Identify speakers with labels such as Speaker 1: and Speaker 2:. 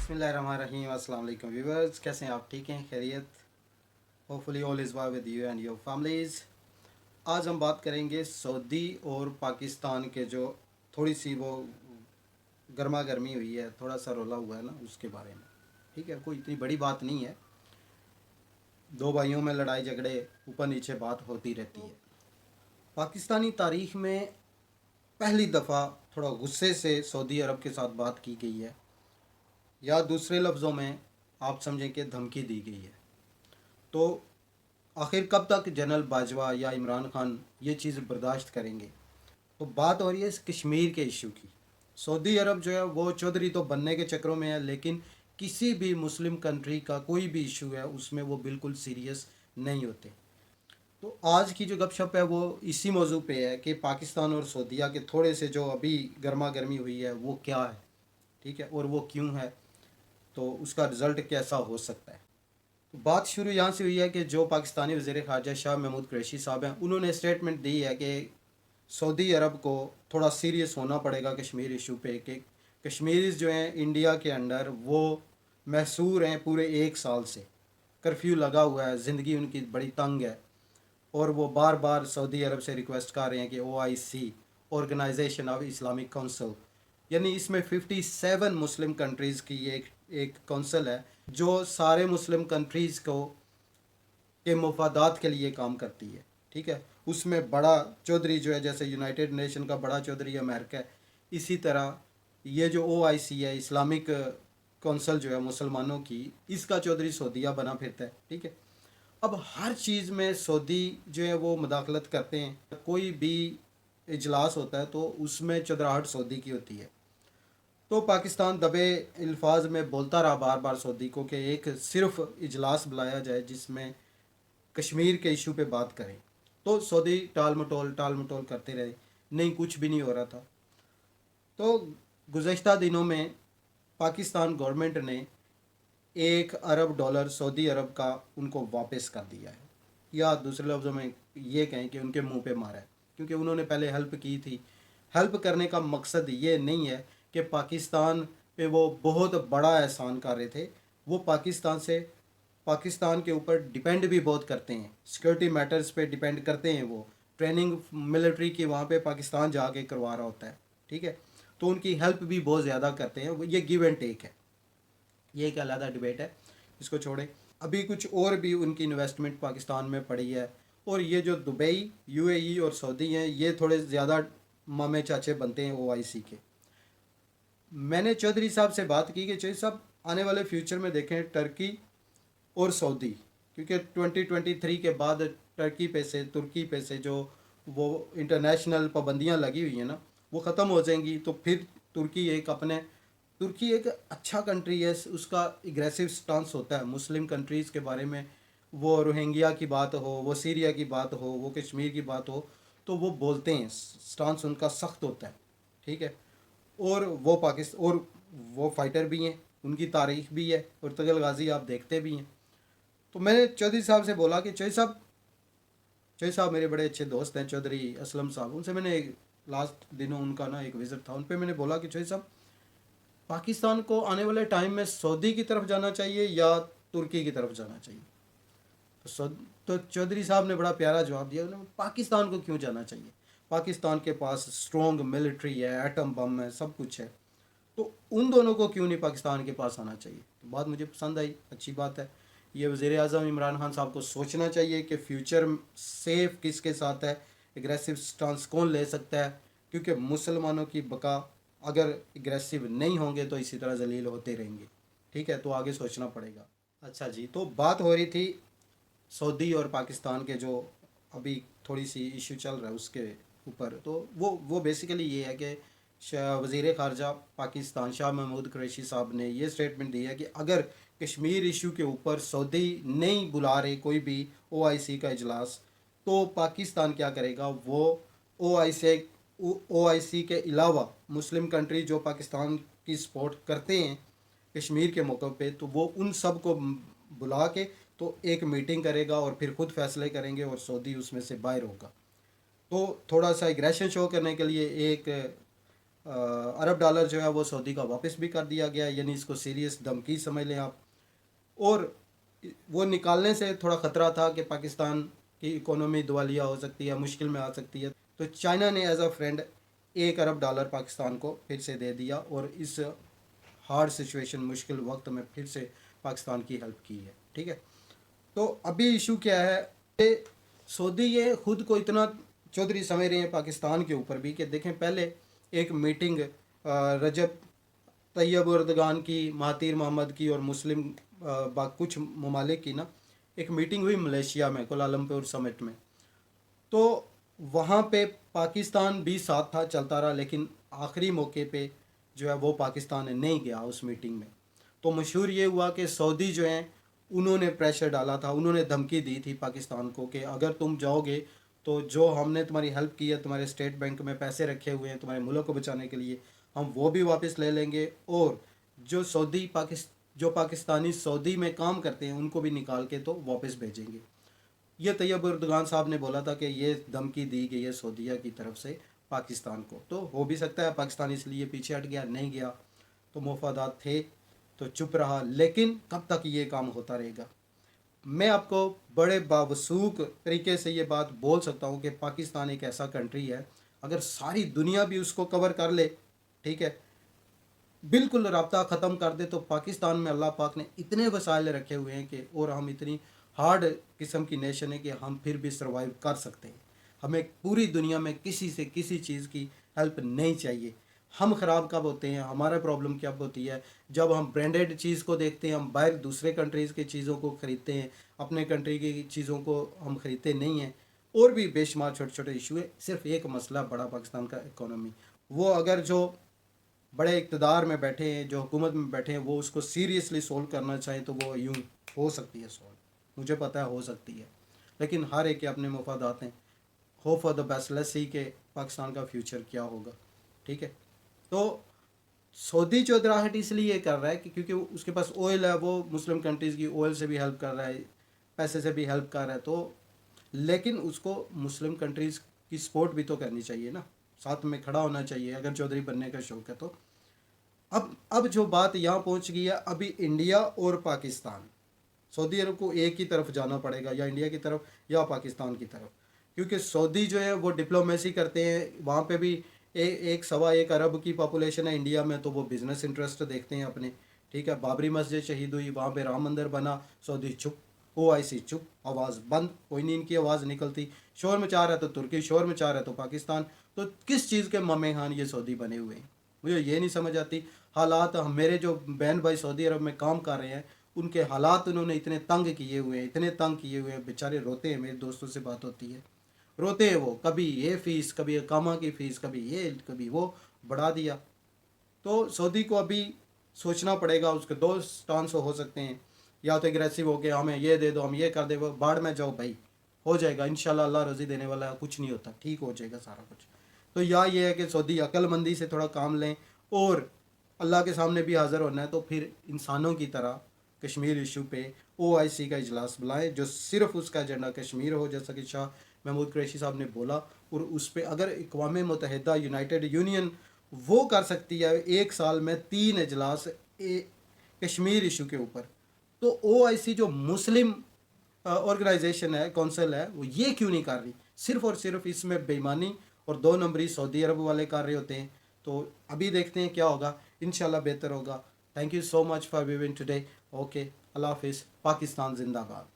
Speaker 1: बिस्मिल्लाहिर्रहमानिर्रहीम। अस्सलाम वालेकुम व्यूअर्स, कैसे हैं आप? ठीक हैं? खैरियत? Hopefully all is well with you and your families. आज हम बात करेंगे सऊदी और पाकिस्तान के जो थोड़ी सी वो गर्मा गर्मी हुई है, थोड़ा सा रोला हुआ है ना, उसके बारे में। ठीक है, कोई इतनी बड़ी बात नहीं है। दो भाइयों में लड़ाई झगड़े ऊपर नीचे बात होती रहती है। पाकिस्तानी तारीख़ में पहली दफ़ा थोड़ा गुस्से से सऊदी अरब के साथ बात की गई है, या दूसरे लफ्ज़ों में आप समझें कि धमकी दी गई है। तो आखिर कब तक जनरल बाजवा या इमरान खान ये चीज़ बर्दाश्त करेंगे? तो बात हो रही है इस कश्मीर के इशू की। सऊदी अरब जो है वो चौधरी तो बनने के चक्करों में है, लेकिन किसी भी मुस्लिम कंट्री का कोई भी इशू है उसमें वो बिल्कुल सीरियस नहीं होते। तो आज की जो गपशप है वो इसी मौजू पे है कि पाकिस्तान और सऊदीया के थोड़े से जो अभी गर्मा गर्मी हुई है वो क्या है, ठीक है, और वो क्यों है, तो उसका रिज़ल्ट कैसा हो सकता है। तो बात शुरू यहाँ से हुई है कि जो पाकिस्तानी वज़ीर ख़ारजा शाह महमूद कुरैशी साहब हैं, उन्होंने स्टेटमेंट दी है कि सऊदी अरब को थोड़ा सीरियस होना पड़ेगा कश्मीर इशू पे, कि कश्मीरीज़ जो हैं इंडिया के अंडर वो महसूर हैं पूरे 1 साल से। कर्फ्यू लगा हुआ है, ज़िंदगी उनकी बड़ी तंग है, और वो बार बार सऊदी अरब से रिक्वेस्ट कर रहे हैं कि OIC, organisation of Islamic council, यानी इसमें 57 मुस्लिम कंट्रीज़ की एक एक काउंसिल है जो सारे मुस्लिम कंट्रीज़ को के मफादात के लिए काम करती है। ठीक है, उसमें बड़ा चौधरी जो है, जैसे यूनाइटेड नेशन का बड़ा चौधरी अमेरिका है, इसी तरह ये जो OIC है, इस्लामिक काउंसिल जो है मुसलमानों की, इसका चौधरी सऊदीया बना फिरता है। ठीक है, अब हर चीज़ में सऊदी जो है वो मदाखलत करते हैं। कोई भी इजलास होता है तो उसमें चौधराहट सऊदी की होती है। तो पाकिस्तान दबे अल्फाज में बोलता रहा बार बार सऊदी को कि एक सिर्फ इजलास बुलाया जाए जिसमें कश्मीर के इशू पे बात करें। तो सऊदी टाल मटोल करते रहे, नहीं, कुछ भी नहीं हो रहा था। तो गुज़श्ता दिनों में पाकिस्तान गवर्नमेंट ने $1 अरब सऊदी अरब का उनको वापस कर दिया है, या दूसरे लफ्ज़ों में ये कहें कि उनके मुंह पे मारा है, क्योंकि उन्होंने पहले हेल्प की थी। हेल्प करने का मकसद ये नहीं है कि पाकिस्तान पे वो बहुत बड़ा एहसान कर रहे थे। वो पाकिस्तान के ऊपर डिपेंड भी बहुत करते हैं, सिक्योरिटी मैटर्स पे डिपेंड करते हैं। वो ट्रेनिंग मिलिट्री की वहाँ पे पाकिस्तान जाके करवा रहा होता है। ठीक है, तो उनकी हेल्प भी बहुत ज़्यादा करते हैं। ये गिव एंड टेक है, ये एक अलग डिबेट है, इसको छोड़े। अभी कुछ और भी उनकी इन्वेस्टमेंट पाकिस्तान में पड़ी है, और ये जो दुबई, UAE और सऊदी हैं, ये थोड़े ज़्यादा मामे चाचे बनते हैं OIC के। मैंने चौधरी साहब से बात की कि चौधरी साहब, आने वाले फ्यूचर में देखें टर्की और सऊदी, क्योंकि 2023 के बाद तुर्की पे से जो वो इंटरनेशनल पाबंदियां लगी हुई हैं ना, वो ख़त्म हो जाएंगी। तो फिर तुर्की एक अच्छा कंट्री है, उसका एग्रेसिव स्टांस होता है मुस्लिम कंट्रीज़ के बारे में। वो रोहिंग्या की बात हो, वो सीरिया की बात हो, वो कश्मीर की बात हो, तो वो बोलते हैं, स्टांस उनका सख्त होता है। ठीक है, और वो फाइटर भी हैं, उनकी तारीख भी है, और तगल गाजी आप देखते भी हैं। तो मैंने चौधरी साहब से बोला कि चौधरी साहब मेरे बड़े अच्छे दोस्त हैं, चौधरी असलम साहब, उनसे मैंने लास्ट दिनों उनका ना एक विज़िट था, उन पर मैंने बोला कि चौधरी साहब, पाकिस्तान को आने वाले टाइम में सऊदी की तरफ जाना चाहिए या तुर्की की तरफ जाना चाहिए? तो तो चौधरी साहब ने बड़ा प्यारा जवाब दिया, उन्होंने पाकिस्तान को क्यों जाना चाहिए? पाकिस्तान के पास स्ट्रॉन्ग मिलिट्री है, एटम बम है, सब कुछ है, तो उन दोनों को क्यों नहीं पाकिस्तान के पास आना चाहिए? तो बात मुझे पसंद आई, अच्छी बात है। ये वज़ीर आज़म इमरान खान साहब को सोचना चाहिए कि फ्यूचर सेफ किसके साथ है, एग्रेसिव स्टांस कौन ले सकता है, क्योंकि मुसलमानों की बका अगर एग्रेसिव नहीं होंगे तो इसी तरह जलील होते रहेंगे। ठीक है, तो आगे सोचना पड़ेगा। अच्छा जी, तो बात हो रही थी सऊदी और पाकिस्तान के जो अभी थोड़ी सी इशू चल रहा है उसके ऊपर। तो वो बेसिकली ये है कि वज़ीर ख़ारजा पाकिस्तान शाह महमूद कुरैशी साहब ने ये स्टेटमेंट दी है कि अगर कश्मीर इशू के ऊपर सऊदी नहीं बुला रहे कोई भी OIC का इजलास, तो पाकिस्तान क्या करेगा? वो OIC के अलावा मुस्लिम कंट्री जो पाकिस्तान की सपोर्ट करते हैं कश्मीर के मौक़े पे, तो वो उन सब को बुला के तो एक मीटिंग करेगा और फिर खुद फैसले करेंगे, और सऊदी उसमें से बाहर होगा। तो थोड़ा सा एग्रेशन शो करने के लिए एक अरब डॉलर जो है वो सऊदी का वापस भी कर दिया गया, यानी इसको सीरियस धमकी समझ लें आप। और वो निकालने से थोड़ा ख़तरा था कि पाकिस्तान की इकोनॉमी दिवालिया हो सकती है, मुश्किल में आ सकती है। तो चाइना ने एज अ फ्रेंड 1 अरब डॉलर पाकिस्तान को फिर से दे दिया और इस हार्ड सिचुएशन, मुश्किल वक्त में फिर से पाकिस्तान की हेल्प की है। ठीक है, तो अभी इशू क्या है कि सऊदी ये खुद को इतना चौधरी समझ रहे हैं पाकिस्तान के ऊपर भी कि देखें, पहले एक मीटिंग रजब तैयब अर्दगान की, महातीर मोहम्मद की और मुस्लिम कुछ ममालिक की ना एक मीटिंग हुई मलेशिया में कोलालमपुर समिट में। तो वहाँ पे पाकिस्तान भी साथ था, चलता रहा, लेकिन आखिरी मौके पे जो है वो पाकिस्तान नहीं गया उस मीटिंग में। तो मशहूर ये हुआ कि सऊदी जो हैं उन्होंने प्रेशर डाला था, उन्होंने धमकी दी थी पाकिस्तान को कि अगर तुम जाओगे तो जो हमने तुम्हारी हेल्प की है, तुम्हारे स्टेट बैंक में पैसे रखे हुए हैं तुम्हारे मुल्क को बचाने के लिए, हम वो भी वापस ले लेंगे, और जो जो पाकिस्तानी सऊदी में काम करते हैं उनको भी निकाल के तो वापस भेजेंगे। ये तैयब अर्दगान साहब ने बोला था कि ये धमकी दी गई है सऊदीया की तरफ से पाकिस्तान को। तो हो भी सकता है पाकिस्तान इसलिए पीछे हट गया, नहीं गया, तो मुफादात थे तो चुप रहा। लेकिन कब तक ये काम होता रहेगा? मैं आपको बड़े बावसूख तरीके से ये बात बोल सकता हूँ कि पाकिस्तान एक ऐसा कंट्री है, अगर सारी दुनिया भी उसको कवर कर ले, ठीक है, बिल्कुल राब्ता ख़त्म कर दे, तो पाकिस्तान में अल्लाह पाक ने इतने वसाइल रखे हुए हैं कि, और हम इतनी हार्ड किस्म की नेशन है कि हम फिर भी सर्वाइव कर सकते हैं। हमें पूरी दुनिया में किसी से किसी चीज़ की हेल्प नहीं चाहिए। हम ख़राब कब होते हैं, हमारा प्रॉब्लम कब होती है? जब हम ब्रांडेड चीज़ को देखते हैं, हम बाहर दूसरे कंट्रीज़ की चीज़ों को ख़रीदते हैं, अपने कंट्री की चीज़ों को हम ख़रीदते नहीं हैं। और भी बेशुमार छोटे छोटे इशू है, सिर्फ एक मसला बड़ा पाकिस्तान का इकोनॉमी। वो अगर जो बड़े इक़्तिदार में बैठे हैं, जो हुकूमत में बैठे हैं, वो उसको सीरियसली सोल्व करना चाहें तो वो यूँ हो सकती है सोल्व, मुझे पता है हो सकती है। लेकिन हर एक के अपने मफादात हैं। Hope for the best, let's see कि पाकिस्तान का फ्यूचर क्या होगा। ठीक है, तो सऊदी चौधराहट इसलिए कर रहा है कि क्योंकि उसके पास ऑयल है, वो मुस्लिम कंट्रीज़ की ऑयल से भी हेल्प कर रहा है, पैसे से भी हेल्प कर रहा है। तो लेकिन उसको मुस्लिम कंट्रीज़ की सपोर्ट भी तो करनी चाहिए ना, साथ में खड़ा होना चाहिए अगर चौधरी बनने का शौक़ है तो। अब जो बात यहाँ पहुँच गई है, अभी इंडिया और पाकिस्तान, सऊदी अरब को एक ही तरफ जाना पड़ेगा, या इंडिया की तरफ या पाकिस्तान की तरफ, क्योंकि सऊदी जो है वो डिप्लोमेसी करते हैं। वहाँ पे भी एक 1.25 अरब की पॉपुलेशन है इंडिया में, तो वो बिज़नेस इंटरेस्ट देखते हैं अपने। ठीक है, बाबरी मस्जिद शहीद हुई, वहाँ पे राम मंदिर बना, सऊदी चुप, OIC चुप, आवाज़ बंद, कोई नहीं इनकी आवाज़ निकलती। शोर मचा रहा है तो तुर्की, शोर मचा रहा है तो पाकिस्तान। तो किस चीज़ के ममेहान ये सऊदी बने हुए हैं, मुझे ये नहीं समझ आती। हालात मेरे जो बहन भाई सऊदी अरब में काम कर रहे हैं, उनके हालात उन्होंने इतने तंग किए हुए हैं, इतने तंग किए हुए हैं, बेचारे रोते हैं। मेरे दोस्तों से बात होती है, रोते हैं वो, कभी ये फ़ीस, कभी अकामा की फ़ीस, कभी ये कभी वो बढ़ा दिया। तो सऊदी को अभी सोचना पड़ेगा, उसके दो स्टांस हो सकते हैं, या तो एग्रेसिव हो के हमें ये दे दो, हम ये कर दे, वो बाढ़ में जाओ भाई, हो जाएगा इंशाल्लाह, अल्लाह रोज़ी देने वाला है, कुछ नहीं होता, ठीक हो जाएगा सारा कुछ। तो या ये है कि सऊदी अक्लमंदी से थोड़ा काम लें, और अल्लाह के सामने भी हाज़िर होना है, तो फिर इंसानों की तरह कश्मीर इशू पे OIC का इजलास बुलाएं, जो सिर्फ उसका एजेंडा कश्मीर हो, जैसा कि शाह महमूद कुरैशी साहब ने बोला। और उस पर अगर अक़वाम मुत्तहिदा, यूनाइटेड यूनियन वो कर सकती है एक साल में 3 इजलास कश्मीर इशू के ऊपर, तो OIC जो मुस्लिम ऑर्गेनाइजेशन है, कौंसिल है, वो ये क्यों नहीं कर रही? सिर्फ और सिर्फ इसमें बेईमानी और 2 नंबरी सऊदी अरब वाले कर रहे होते हैं। तो अभी देखते हैं क्या होगा, इंशाल्लाह बेहतर होगा। Thank you so much for viewing today. Okay, Allah हाफिज़, पाकिस्तान जिंदाबाद।